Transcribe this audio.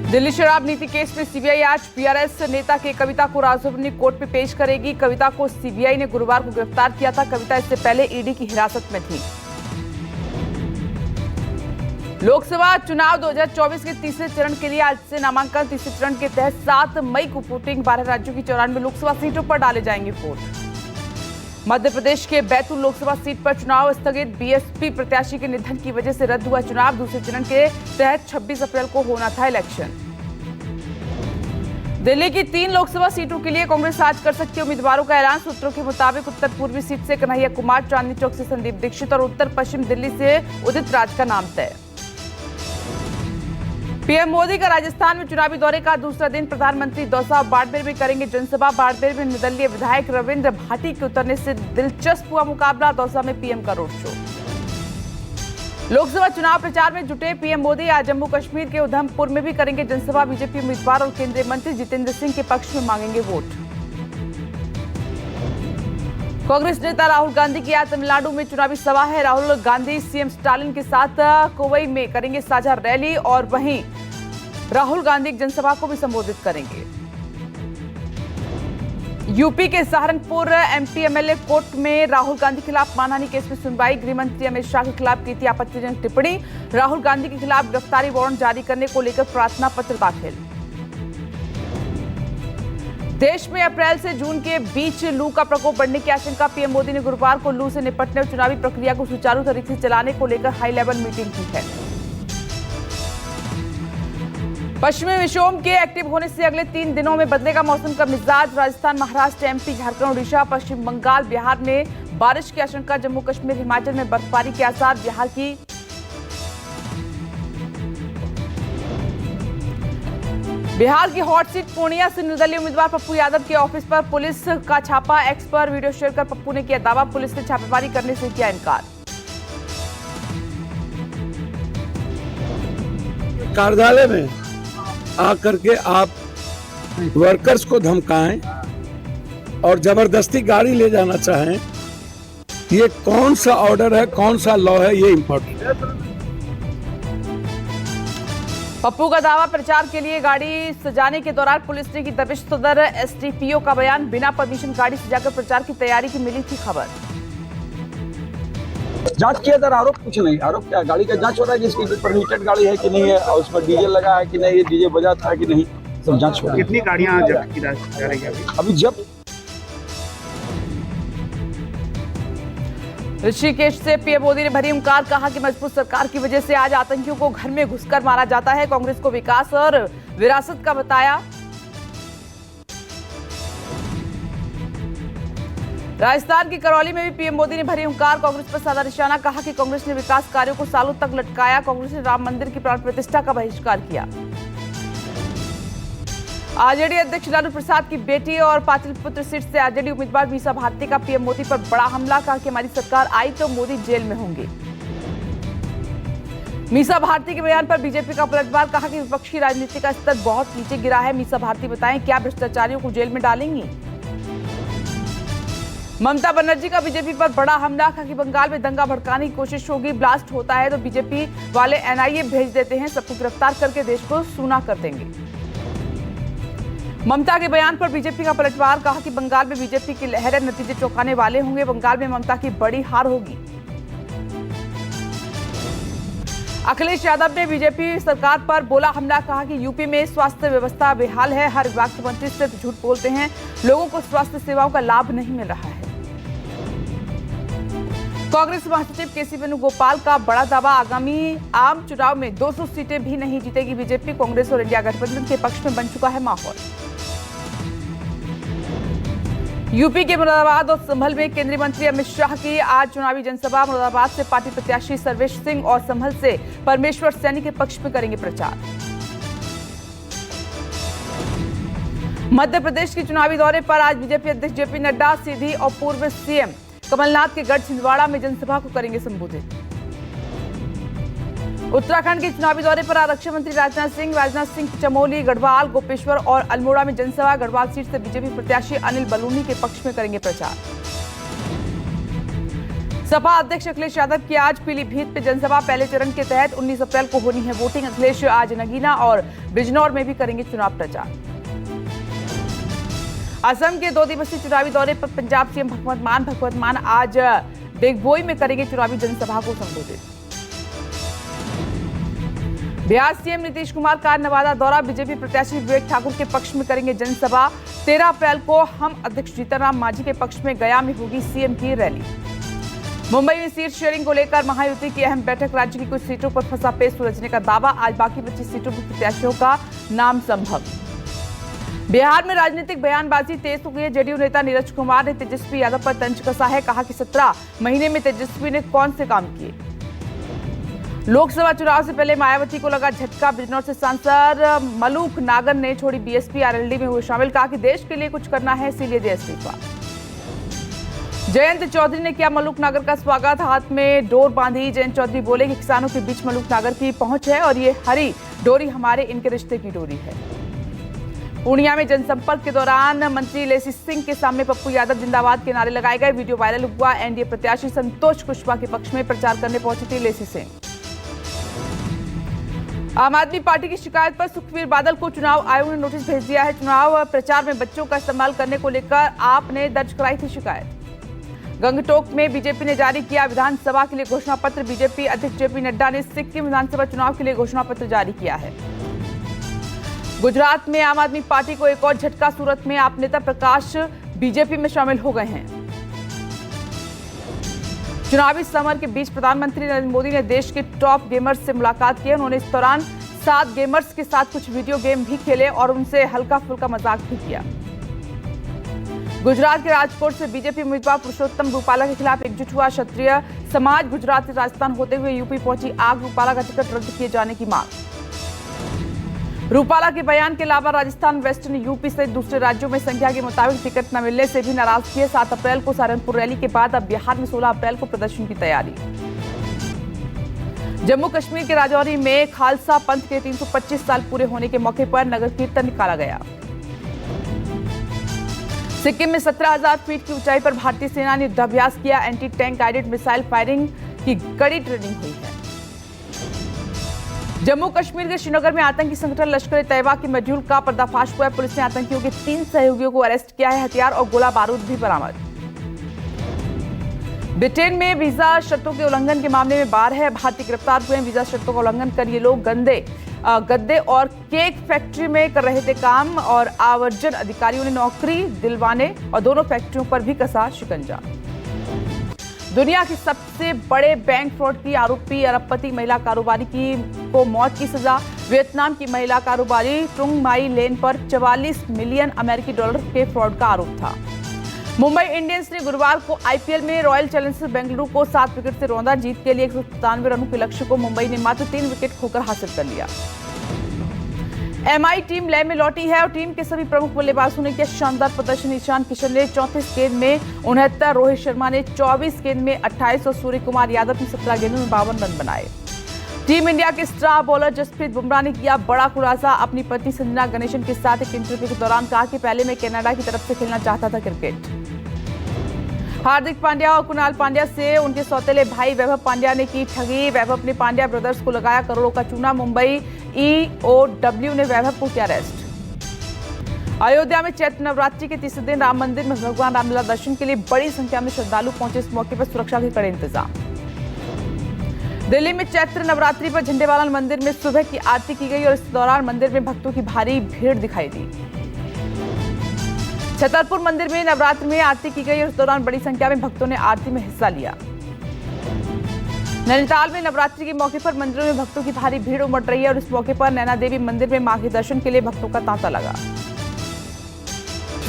दिल्ली शराब नीति केस में सीबीआई आज बीआरएस नेता के कविता को राजभवन कोर्ट में पेश करेगी। कविता को सीबीआई ने गुरुवार को गिरफ्तार किया था। कविता इससे पहले ईडी की हिरासत में थी। लोकसभा चुनाव 2024 के तीसरे चरण के लिए आज से नामांकन। तीसरे चरण के तहत 7 मई को वोटिंग 12 राज्यों की 94 लोकसभा सीटों पर डाले जाएंगे वोट। मध्य प्रदेश के बैतूल लोकसभा सीट पर चुनाव स्थगित। बीएसपी प्रत्याशी के निधन की वजह से रद्द हुआ चुनाव। दूसरे चरण के तहत 26 अप्रैल को होना था इलेक्शन। दिल्ली की 3 लोकसभा सीटों के लिए कांग्रेस आज कर सकती है उम्मीदवारों का ऐलान। सूत्रों के मुताबिक उत्तर पूर्वी सीट से कन्हैया कुमार, चांदनी चौक से संदीप दीक्षित और उत्तर पश्चिम दिल्ली से उदित राज का नाम तय। पीएम मोदी का राजस्थान में चुनावी दौरे का दूसरा दिन। प्रधानमंत्री दौसा और बाड़मेर में करेंगे जनसभा। बाड़मेर में निर्दलीय विधायक रविंद्र भाटी के उतरने से दिलचस्प हुआ मुकाबला। दौसा में पीएम का रोड शो। लोकसभा चुनाव प्रचार में जुटे पीएम मोदी आज जम्मू कश्मीर के उधमपुर में भी करेंगे जनसभा। बीजेपी उम्मीदवार और केंद्रीय मंत्री जितेंद्र सिंह के पक्ष में मांगेंगे वोट। कांग्रेस नेता राहुल गांधी की आज तमिलनाडु में चुनावी सभा है। राहुल गांधी सीएम स्टालिन के साथ कोवई में करेंगे साझा रैली और वहीं राहुल गांधी एक जनसभा को भी संबोधित करेंगे। यूपी के सहारनपुर एमपी एमएलए कोर्ट में राहुल गांधी के खिलाफ मानहानि केस में सुनवाई। गृह मंत्री अमित शाह के खिलाफ की थी आपत्तिजनक टिप्पणी। राहुल गांधी के खिलाफ गिरफ्तारी वारंट जारी करने को लेकर प्रार्थना पत्र दाखिल। देश में अप्रैल से जून के बीच लू का प्रकोप बढ़ने की आशंका। पीएम मोदी ने गुरुवार को लू से निपटने और चुनावी प्रक्रिया को सुचारू तरीके से चलाने को लेकर हाई लेवल मीटिंग की है। पश्चिमी विक्षोभ के एक्टिव होने से अगले 3 दिनों में बदलेगा मौसम का मिजाज। राजस्थान, महाराष्ट्र, एमपी, झारखंड, उड़ीसा, पश्चिम बंगाल, बिहार में बारिश की आशंका। जम्मू कश्मीर, हिमाचल में बर्फबारी के आसार। बिहार की हॉट सीट पूर्णिया से निर्दलीय उम्मीदवार पप्पू यादव के ऑफिस पर पुलिस का छापा। एक्स पर वीडियो शेयर कर पप्पू ने किया दावा। पुलिस ने छापेमारी करने से किया इनकार। कार्यालय में आकर के आप वर्कर्स को धमकाएं और जबरदस्ती गाड़ी ले जाना चाहें, ये कौन सा ऑर्डर है, कौन सा लॉ है, ये इम्पोर्टेंट है। पप्पू का दावा, प्रचार के लिए गाड़ी सजाने के दौरान पुलिस ने की दबिश। सदर एसडीपीओ का बयान, बिना परमिशन गाड़ी सजाकर प्रचार की तैयारी की मिली थी खबर। जांच किया जा रहा, आरोप कुछ नहीं। आरोप क्या, गाड़ी का जांच हो रहा है जिसकी परमिटेड गाड़ी है कि नहीं है और उसमें डीजल लगा है कि नहीं, डीजे बजा था कि नहीं, सब जांच हो रही है। कितनी गाड़ियां जब्त की जा रही है अभी जब ऋषिकेश से पीएम मोदी ने भरी हुंकार। कहा कि मजबूत सरकार की वजह से आज आतंकियों को घर में घुसकर मारा जाता है। कांग्रेस को विकास और विरासत का बताया। राजस्थान की करौली में भी पीएम मोदी ने भरी हुंकार। कांग्रेस पर साधा निशाना। कहा कि कांग्रेस ने विकास कार्यों को सालों तक लटकाया। कांग्रेस ने राम मंदिर की प्राण प्रतिष्ठा का बहिष्कार किया। आरजेडी अध्यक्ष लालू प्रसाद की बेटी और पाटलिपुत्र सीट से आरजेडी उम्मीदवार मीसा भारती का पीएम मोदी पर बड़ा हमला। कहा कि हमारी सरकार आई तो मोदी जेल में होंगे। मीसा भारती के बयान पर बीजेपी का पलटवार। कहा कि विपक्षी राजनीति का स्तर बहुत नीचे गिरा है। मीसा भारती बताएं क्या भ्रष्टाचारियों को जेल में डालेंगी। ममता बनर्जी का बीजेपी पर बड़ा हमला। कहा कि बंगाल में दंगा भड़काने की कोशिश होगी। ब्लास्ट होता है तो बीजेपी वाले एनआईए भेज देते हैं। सबको गिरफ्तार करके देश को सूना कर देंगे। ममता के बयान पर बीजेपी का पलटवार। कहा कि बंगाल में बीजेपी की लहरें नतीजे चौंकाने वाले होंगे। बंगाल में ममता की बड़ी हार होगी। अखिलेश यादव ने बीजेपी सरकार पर बोला हमला। कहा कि यूपी में स्वास्थ्य व्यवस्था बेहाल है। हर विभाग के मंत्री सिर्फ झूठ बोलते हैं। लोगों को स्वास्थ्य सेवाओं का लाभ नहीं मिल रहा है। कांग्रेस महासचिव केसी वेणुगोपाल का बड़ा दावा। आगामी आम चुनाव में 200 सीटें भी नहीं जीतेगी बीजेपी। कांग्रेस और इंडिया गठबंधन के पक्ष में बन चुका है माहौल। यूपी के मुरादाबाद और संभल में केंद्रीय मंत्री अमित शाह की आज चुनावी जनसभा। मुरादाबाद से पार्टी प्रत्याशी सर्वेश सिंह और संभल से परमेश्वर सैनी के पक्ष में करेंगे प्रचार। मध्य प्रदेश के चुनावी दौरे पर आज बीजेपी अध्यक्ष जेपी नड्डा, सीधी और पूर्व सीएम कमलनाथ के गढ़ छिंदवाड़ा में जनसभा को करेंगे संबोधित। उत्तराखंड के चुनावी दौरे पर रक्षा मंत्री राजनाथ सिंह चमोली, गढ़वाल, गोपेश्वर और अल्मोड़ा में जनसभा। गढ़वाल सीट से बीजेपी प्रत्याशी अनिल बलूनी के पक्ष में करेंगे प्रचार। सपा अध्यक्ष अखिलेश यादव की आज पीलीभीत में जनसभा। पहले चरण के तहत 19 अप्रैल को होनी है वोटिंग। अखिलेश आज नगीना और बिजनौर में भी करेंगे चुनाव प्रचार। असम के 2 दिवसीय चुनावी दौरे पर पंजाब सीएम भगवंत मान आज बेगबोई में करेंगे चुनावी जनसभा को संबोधित। बिहार सीएम नीतीश कुमार का नवादा दौरा। बीजेपी प्रत्याशी विवेक ठाकुर के पक्ष में करेंगे जनसभा। 13 अप्रैल को हम अध्यक्ष जीतनराम मांझी के पक्ष में गया में होगी सीएम की रैली। मुंबई में सीट शेयरिंग को लेकर महायुति की अहम बैठक। राज्य की कुछ सीटों पर फंसा पेच सुलझने का दावा। आज बाकी 25 सीटों पर प्रत्याशियों का नाम संभव। बिहार में राजनीतिक बयानबाजी तेज हो गई है। जेडीयू नेता नीरज कुमार ने तेजस्वी यादव पर तंज कसा है। कहा कि 17 महीने में तेजस्वी ने कौन से काम किए। लोकसभा चुनाव से पहले मायावती को लगा झटका। बिजनौर से सांसद मलूक नागर ने छोड़ी बीएसपी। आरएलडी में हुए शामिल। कहा कि देश के लिए कुछ करना है, इसीलिए दे इस्तीफा। जयंत चौधरी ने किया मलूक नागर का स्वागत। हाथ में डोर बांधी। जयंत चौधरी बोले कि किसानों के बीच मलूक नागर की पहुंच है और ये हरी डोरी हमारे इनके रिश्ते की डोरी है। पूर्णिया में जनसंपर्क के दौरान मंत्री लेसी सिंह के सामने पप्पू यादव जिंदाबाद के नारे लगाए गए। वीडियो वायरल हुआ। एनडीए प्रत्याशी संतोष कुशवाहा के पक्ष में प्रचार करने पहुंची थी लेसी सिंह। आम आदमी पार्टी की शिकायत पर सुखबीर बादल को चुनाव आयोग ने नोटिस भेज दिया है। चुनाव प्रचार में बच्चों का इस्तेमाल करने को लेकर आपने दर्ज कराई थी शिकायत। गंगटोक में बीजेपी ने जारी किया विधानसभा के लिए घोषणा पत्र। बीजेपी अध्यक्ष जेपी नड्डा ने सिक्किम विधानसभा चुनाव के लिए घोषणा पत्र जारी किया है। गुजरात में आम आदमी पार्टी को एक और झटका। सूरत में आप नेता प्रकाश बीजेपी में शामिल हो गए हैं। चुनावी समर के बीच प्रधानमंत्री नरेंद्र मोदी ने देश के टॉप गेमर्स से मुलाकात की। उन्होंने इस दौरान 7 गेमर्स के साथ कुछ वीडियो गेम भी खेले और उनसे हल्का फुल्का मजाक भी किया। गुजरात के राजकोट से बीजेपी उम्मीदवार पुरुषोत्तम रूपाला के खिलाफ एकजुट हुआ क्षत्रिय समाज। गुजरात से राजस्थान होते हुए यूपी पहुंची आग। रूपाला का टिकट रद्द किए जाने की मांग। रूपाला के बयान के अलावा राजस्थान, वेस्टर्न यूपी सहित दूसरे राज्यों में संख्या के मुताबिक टिकट न मिलने से भी नाराजगी है। 7 अप्रैल को सहारनपुर रैली के बाद अब बिहार में 16 अप्रैल को प्रदर्शन की तैयारी। जम्मू कश्मीर के राजौरी में खालसा पंथ के 325 साल पूरे होने के मौके पर नगर कीर्तन निकाला गया। सिक्किम में 17,000 फीट की ऊंचाई पर भारतीय सेना ने युद्धाभ्यास किया। Anti tank guided missile firing की कड़ी ट्रेनिंग हुई है। जम्मू कश्मीर के श्रीनगर में आतंकी संगठन लश्कर ए तैयबा के मॉड्यूल का पर्दाफाश हुआ है। पुलिस ने आतंकियों के 3 सहयोगियों को अरेस्ट किया है। हथियार और गोला बारूद भी बरामद। ब्रिटेन में वीजा शर्तों के उल्लंघन के मामले में 12 भारतीय गिरफ्तार हुए हैं। वीजा शर्तों का उल्लंघन कर ये लोग गद्दे और केक फैक्ट्री में कर रहे थे काम और आवर्जन अधिकारियों ने नौकरी दिलवाने और दोनों फैक्ट्रियों पर भी कसा शिकंजा। दुनिया के सबसे बड़े बैंक फ्रॉड की आरोपी अरबपति महिला कारोबारी को मौत की सजा। वियतनाम की महिला कारोबारी ट्रुंग माई लेन पर 44 मिलियन अमेरिकी डॉलर के फ्रॉड का आरोप था। मुंबई इंडियंस ने गुरुवार को आईपीएल में रॉयल चैलेंजर्स बेंगलुरु को 7 विकेट से रौंदा। जीत के लिए 197 रनों के लक्ष्य को मुंबई ने मात्र 3 विकेट खोकर हासिल कर लिया। एमआई टीम लय में लौटी है और टीम के सभी प्रमुख बल्लेबाजों ने किया शानदार प्रदर्शन। ईशान किशन ने 34 गेंद में 69, रोहित शर्मा ने 24 गेंद में 28 और सूर्य कुमार यादव ने 17 गेंदों में 52 रन बनाए। टीम इंडिया के स्टार बॉलर जसप्रीत बुमराह ने किया बड़ा खुलासा। अपनी पत्नी संजना गणेशन के साथ एक इंटरव्यू के दौरान कहा कि पहले मैं कनाडा की तरफ से खेलना चाहता था क्रिकेट। हार्दिक पांड्या और कुणाल पांड्या से उनके सौतेले भाई वैभव पांड्या ने की ठगी। वैभव ने पांड्या ब्रदर्स को लगाया करोड़ों का चूना। मुंबई ईओडब्ल्यू ने वैभव को किया अरेस्ट। अयोध्या में चैत्र नवरात्रि के तीसरे दिन राम मंदिर में भगवान रामलला दर्शन के लिए बड़ी संख्या में श्रद्धालु पहुंचे। इस मौके पर सुरक्षा के कड़े इंतजाम। दिल्ली में चैत्र नवरात्रि पर झंडेवाला मंदिर में सुबह की आरती की गई और इस दौरान मंदिर में भक्तों की भारी भीड़ दिखाई दी। छतरपुर मंदिर में नवरात्रि में आरती की गई और इस दौरान बड़ी संख्या में भक्तों ने आरती में हिस्सा लिया। नैनीताल में नवरात्रि के मौके पर मंदिरों में भक्तों की भारी भीड़ उमड़ रही है और इस मौके पर नैना देवी मंदिर में मां के दर्शन के लिए भक्तों का तांता लगा।